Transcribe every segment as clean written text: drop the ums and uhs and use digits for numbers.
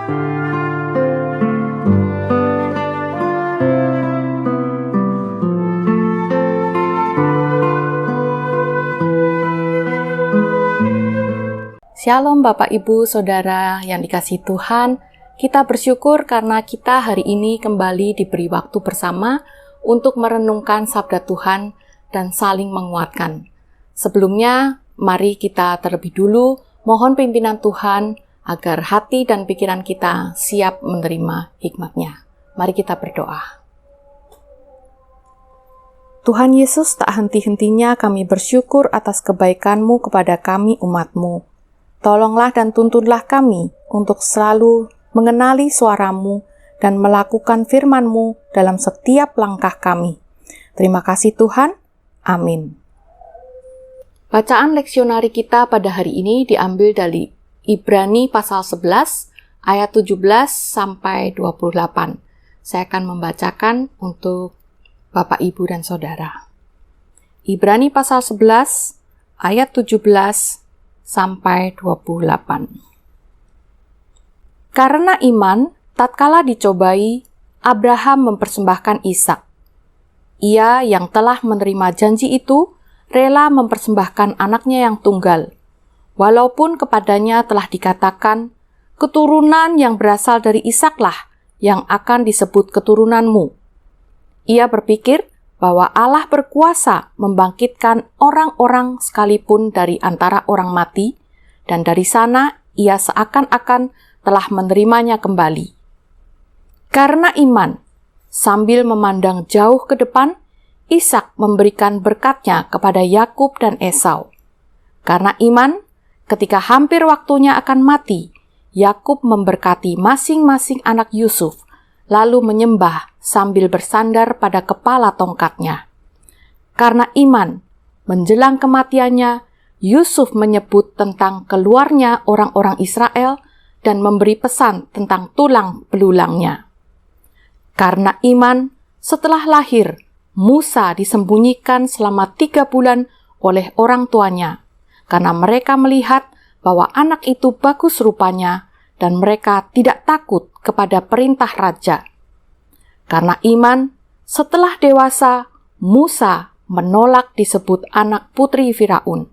Shalom Bapak Ibu Saudara yang dikasihi Tuhan, kita bersyukur karena kita hari ini kembali diberi waktu bersama untuk merenungkan sabda Tuhan dan saling menguatkan. Sebelumnya, mari kita terlebih dulu mohon pimpinan Tuhan agar hati dan pikiran kita siap menerima hikmat-Nya. Mari kita berdoa. Tuhan Yesus, tak henti-hentinya kami bersyukur atas kebaikan-Mu kepada kami umat-Mu. Tolonglah dan tuntunlah kami untuk selalu mengenali suara-Mu dan melakukan firman-Mu dalam setiap langkah kami. Terima kasih Tuhan. Amin. Bacaan leksionari kita pada hari ini diambil dari Ibrani pasal 11 ayat 17 sampai 28. Saya akan membacakan untuk Bapak, Ibu, dan Saudara. Ibrani pasal 11 ayat 17 sampai 28. Karena iman, tatkala dicobai, Abraham mempersembahkan Ishak. Ia yang telah menerima janji itu, rela mempersembahkan anaknya yang tunggal, walaupun kepadanya telah dikatakan, keturunan yang berasal dari Ishaklah yang akan disebut keturunanmu. Ia berpikir bahwa Allah berkuasa membangkitkan orang-orang sekalipun dari antara orang mati, dan dari sana ia seakan-akan telah menerimanya kembali. Karena iman, sambil memandang jauh ke depan, Ishak memberikan berkatnya kepada Yakub dan Esau. Karena iman, ketika hampir waktunya akan mati, Yakub memberkati masing-masing anak Yusuf, lalu menyembah sambil bersandar pada kepala tongkatnya. Karena iman, menjelang kematiannya, Yusuf menyebut tentang keluarnya orang-orang Israel dan memberi pesan tentang tulang belulangnya. Karena iman, setelah lahir, Musa disembunyikan selama 3 bulan oleh orang tuanya, karena mereka melihat bahwa anak itu bagus rupanya dan mereka tidak takut kepada perintah raja. Karena iman, setelah dewasa, Musa menolak disebut anak putri Firaun,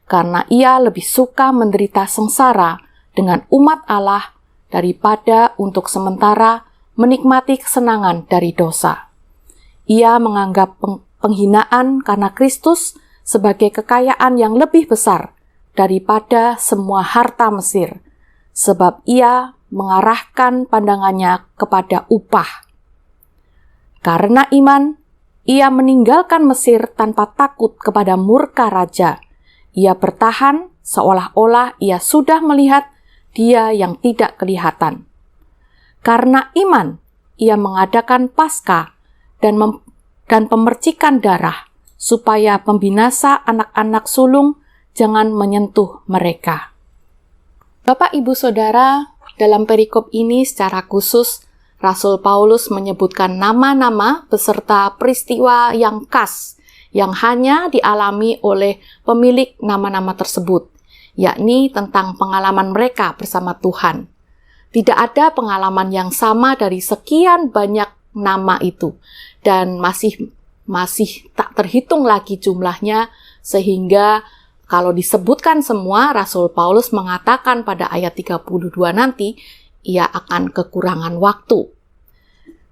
karena ia lebih suka menderita sengsara dengan umat Allah daripada untuk sementara menikmati kesenangan dari dosa. Ia menganggap penghinaan karena Kristus sebagai kekayaan yang lebih besar daripada semua harta Mesir, sebab ia mengarahkan pandangannya kepada upah. Karena iman, ia meninggalkan Mesir tanpa takut kepada murka raja. Ia bertahan seolah-olah ia sudah melihat Dia yang tidak kelihatan. Karena iman, ia mengadakan Paskah dan pemercikan darah, supaya pembinasa anak-anak sulung jangan menyentuh mereka. Bapak, Ibu, Saudara, dalam perikop ini secara khusus, Rasul Paulus menyebutkan nama-nama beserta peristiwa yang khas yang hanya dialami oleh pemilik nama-nama tersebut, yakni tentang pengalaman mereka bersama Tuhan. Tidak ada pengalaman yang sama dari sekian banyak nama itu, dan masih tak terhitung lagi jumlahnya, sehingga kalau disebutkan semua, Rasul Paulus mengatakan pada ayat 32 nanti, ia akan kekurangan waktu.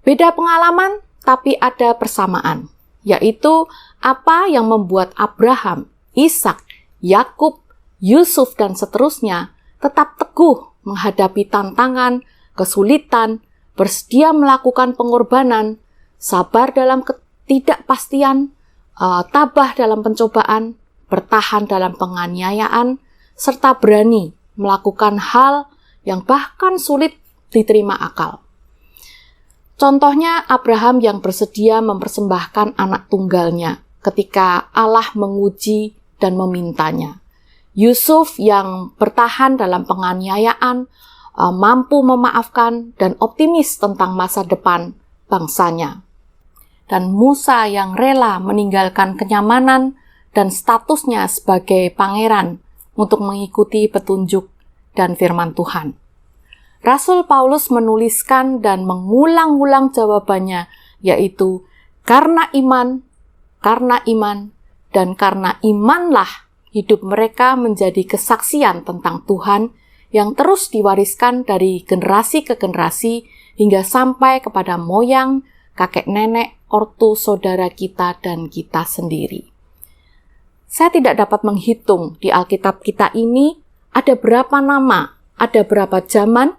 Beda pengalaman, tapi ada persamaan, yaitu apa yang membuat Abraham, Ishak, Yakub, Yusuf, dan seterusnya tetap teguh menghadapi tantangan, kesulitan, bersedia melakukan pengorbanan, sabar dalam ketidakpastian, tabah dalam pencobaan, bertahan dalam penganiayaan, serta berani melakukan hal yang bahkan sulit diterima akal. Contohnya Abraham yang bersedia mempersembahkan anak tunggalnya ketika Allah menguji dan memintanya. Yusuf yang bertahan dalam penganiayaan, mampu memaafkan dan optimis tentang masa depan bangsanya. Dan Musa yang rela meninggalkan kenyamanan dan statusnya sebagai pangeran untuk mengikuti petunjuk dan firman Tuhan. Rasul Paulus menuliskan dan mengulang-ulang jawabannya, yaitu karena iman, dan karena imanlah hidup mereka menjadi kesaksian tentang Tuhan yang terus diwariskan dari generasi ke generasi hingga sampai kepada moyang, kakek nenek, ortu, saudara kita, dan kita sendiri. Saya tidak dapat menghitung di Alkitab kita ini ada berapa nama, ada berapa zaman,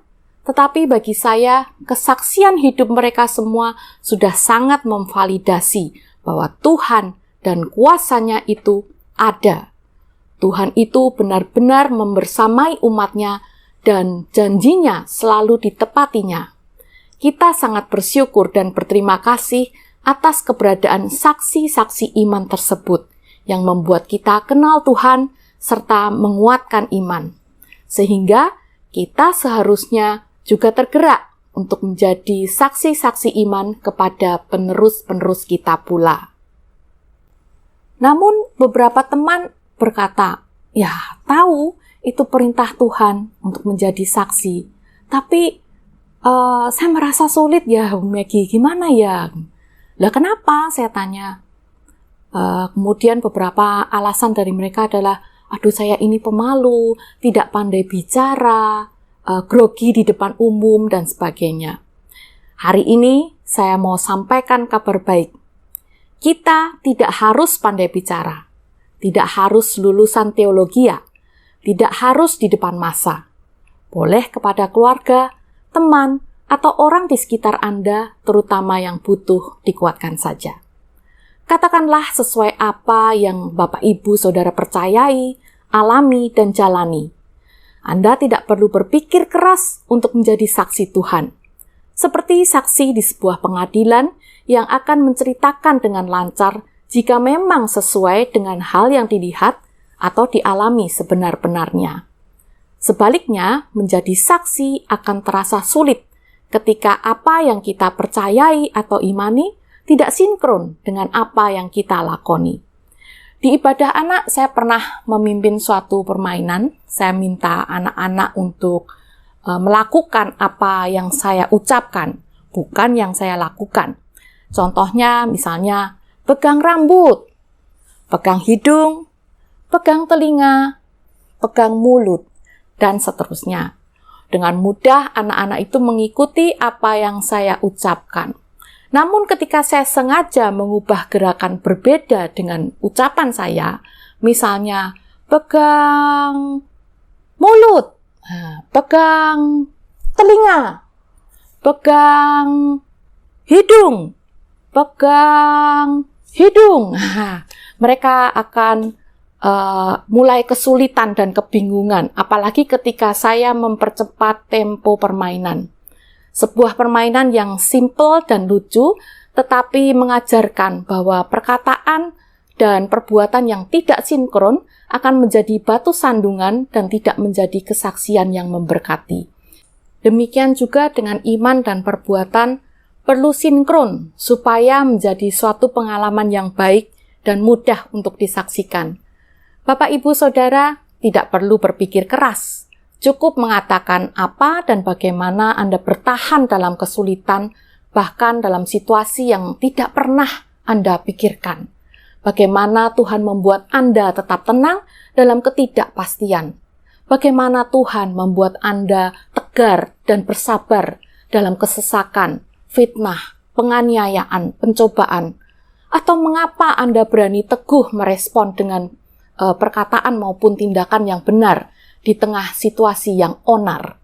tetapi bagi saya kesaksian hidup mereka semua sudah sangat memvalidasi bahwa Tuhan dan kuasanya itu ada. Tuhan itu benar-benar membersamai umatnya dan janjinya selalu ditepatinya. Kita sangat bersyukur dan berterima kasih atas keberadaan saksi-saksi iman tersebut yang membuat kita kenal Tuhan serta menguatkan iman. Sehingga kita seharusnya juga tergerak untuk menjadi saksi-saksi iman kepada penerus-penerus kita pula. Namun beberapa teman berkata, ya tahu itu perintah Tuhan untuk menjadi saksi, tapi saya merasa sulit ya Maggie, gimana ya? Lah kenapa? Saya tanya. Kemudian beberapa alasan dari mereka adalah, aduh saya ini pemalu, tidak pandai bicara, grogi di depan umum, dan sebagainya. Hari ini saya mau sampaikan kabar baik. Kita tidak harus pandai bicara, tidak harus lulusan teologi, tidak harus di depan massa. Boleh kepada keluarga, teman, atau orang di sekitar Anda, terutama yang butuh dikuatkan saja. Katakanlah sesuai apa yang Bapak Ibu Saudara percayai, alami, dan jalani. Anda tidak perlu berpikir keras untuk menjadi saksi Tuhan. Seperti saksi di sebuah pengadilan yang akan menceritakan dengan lancar jika memang sesuai dengan hal yang dilihat atau dialami sebenar-benarnya. Sebaliknya, menjadi saksi akan terasa sulit ketika apa yang kita percayai atau imani tidak sinkron dengan apa yang kita lakoni. Di ibadah anak, saya pernah memimpin suatu permainan. Saya minta anak-anak untuk melakukan apa yang saya ucapkan, bukan yang saya lakukan. Contohnya, misalnya, pegang rambut, pegang hidung, pegang telinga, pegang mulut, dan seterusnya. Dengan mudah, anak-anak itu mengikuti apa yang saya ucapkan. Namun ketika saya sengaja mengubah gerakan berbeda dengan ucapan saya, misalnya pegang mulut, pegang telinga, pegang hidung, mereka akan mulai kesulitan dan kebingungan, apalagi ketika saya mempercepat tempo permainan. Sebuah permainan yang simple dan lucu, tetapi mengajarkan bahwa perkataan dan perbuatan yang tidak sinkron akan menjadi batu sandungan dan tidak menjadi kesaksian yang memberkati. Demikian juga dengan iman dan perbuatan perlu sinkron supaya menjadi suatu pengalaman yang baik dan mudah untuk disaksikan. Bapak, Ibu, Saudara tidak perlu berpikir keras. Cukup mengatakan apa dan bagaimana Anda bertahan dalam kesulitan, bahkan dalam situasi yang tidak pernah Anda pikirkan. Bagaimana Tuhan membuat Anda tetap tenang dalam ketidakpastian. Bagaimana Tuhan membuat Anda tegar dan bersabar dalam kesesakan, fitnah, penganiayaan, pencobaan. Atau mengapa Anda berani teguh merespon dengan perkataan maupun tindakan yang benar di tengah situasi yang onar.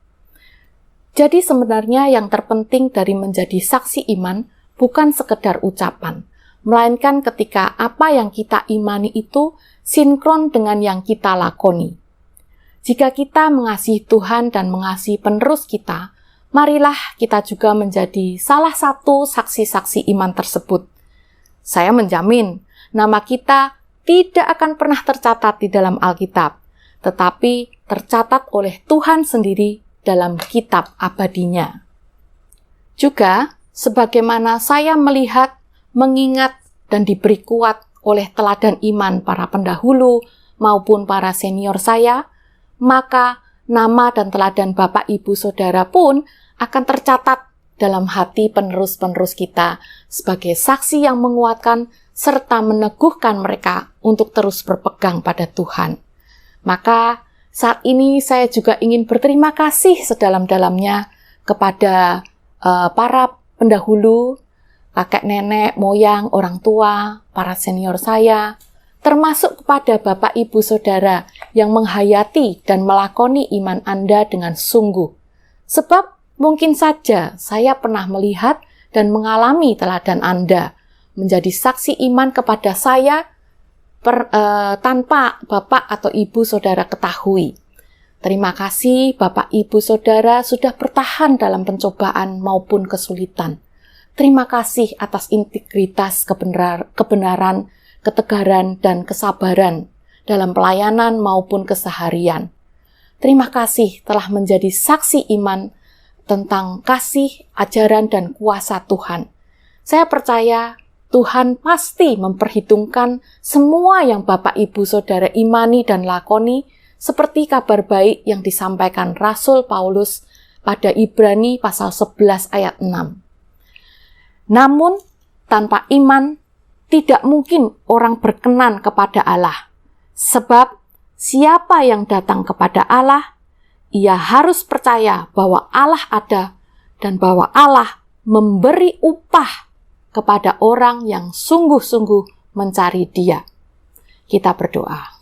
Jadi sebenarnya yang terpenting dari menjadi saksi iman bukan sekedar ucapan, melainkan ketika apa yang kita imani itu sinkron dengan yang kita lakoni. Jika kita mengasihi Tuhan dan mengasihi penerus kita, marilah kita juga menjadi salah satu saksi-saksi iman tersebut. Saya menjamin nama kita tidak akan pernah tercatat di dalam Alkitab, tetapi tercatat oleh Tuhan sendiri dalam kitab abadinya. Juga, sebagaimana saya melihat, mengingat, dan diberi kuat oleh teladan iman para pendahulu maupun para senior saya, maka nama dan teladan Bapak, Ibu, Saudara pun akan tercatat dalam hati penerus-penerus kita sebagai saksi yang menguatkan serta meneguhkan mereka untuk terus berpegang pada Tuhan. Maka saat ini saya juga ingin berterima kasih sedalam-dalamnya kepada para pendahulu, kakek nenek, moyang, orang tua, para senior saya, termasuk kepada Bapak, Ibu, Saudara yang menghayati dan melakoni iman Anda dengan sungguh. Sebab mungkin saja saya pernah melihat dan mengalami teladan Anda, menjadi saksi iman kepada saya tanpa Bapak atau Ibu Saudara ketahui. Terima kasih Bapak, Ibu, Saudara sudah bertahan dalam pencobaan maupun kesulitan. Terima kasih atas integritas, kebenaran, ketegaran, dan kesabaran dalam pelayanan maupun keseharian. Terima kasih telah menjadi saksi iman tentang kasih, ajaran, dan kuasa Tuhan. Saya percaya Tuhan pasti memperhitungkan semua yang Bapak, Ibu, Saudara imani dan lakoni, seperti kabar baik yang disampaikan Rasul Paulus pada Ibrani pasal 11 ayat 6. Namun, tanpa iman, tidak mungkin orang berkenan kepada Allah. Sebab, siapa yang datang kepada Allah, ia harus percaya bahwa Allah ada dan bahwa Allah memberi upah kepada orang yang sungguh-sungguh mencari Dia. Kita berdoa.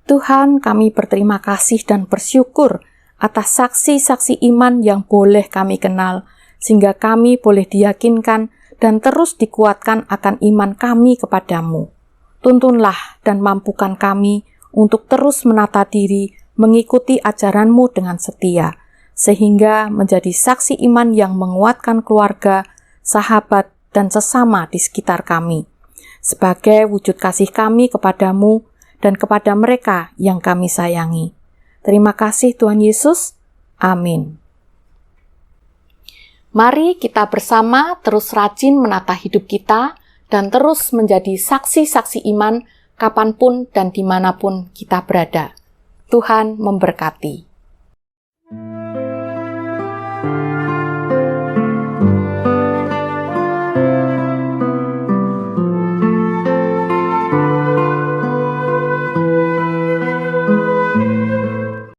Tuhan, kami berterima kasih dan bersyukur atas saksi-saksi iman yang boleh kami kenal, sehingga kami boleh diyakinkan dan terus dikuatkan akan iman kami kepadamu. Tuntunlah dan mampukan kami untuk terus menata diri, mengikuti ajaran-Mu dengan setia, sehingga menjadi saksi iman yang menguatkan keluarga, sahabat, dan sesama di sekitar kami, sebagai wujud kasih kami kepadamu dan kepada mereka yang kami sayangi. Terima kasih Tuhan Yesus. Amin. Mari kita bersama terus rajin menata hidup kita dan terus menjadi saksi-saksi iman kapanpun dan dimanapun kita berada. Tuhan memberkati.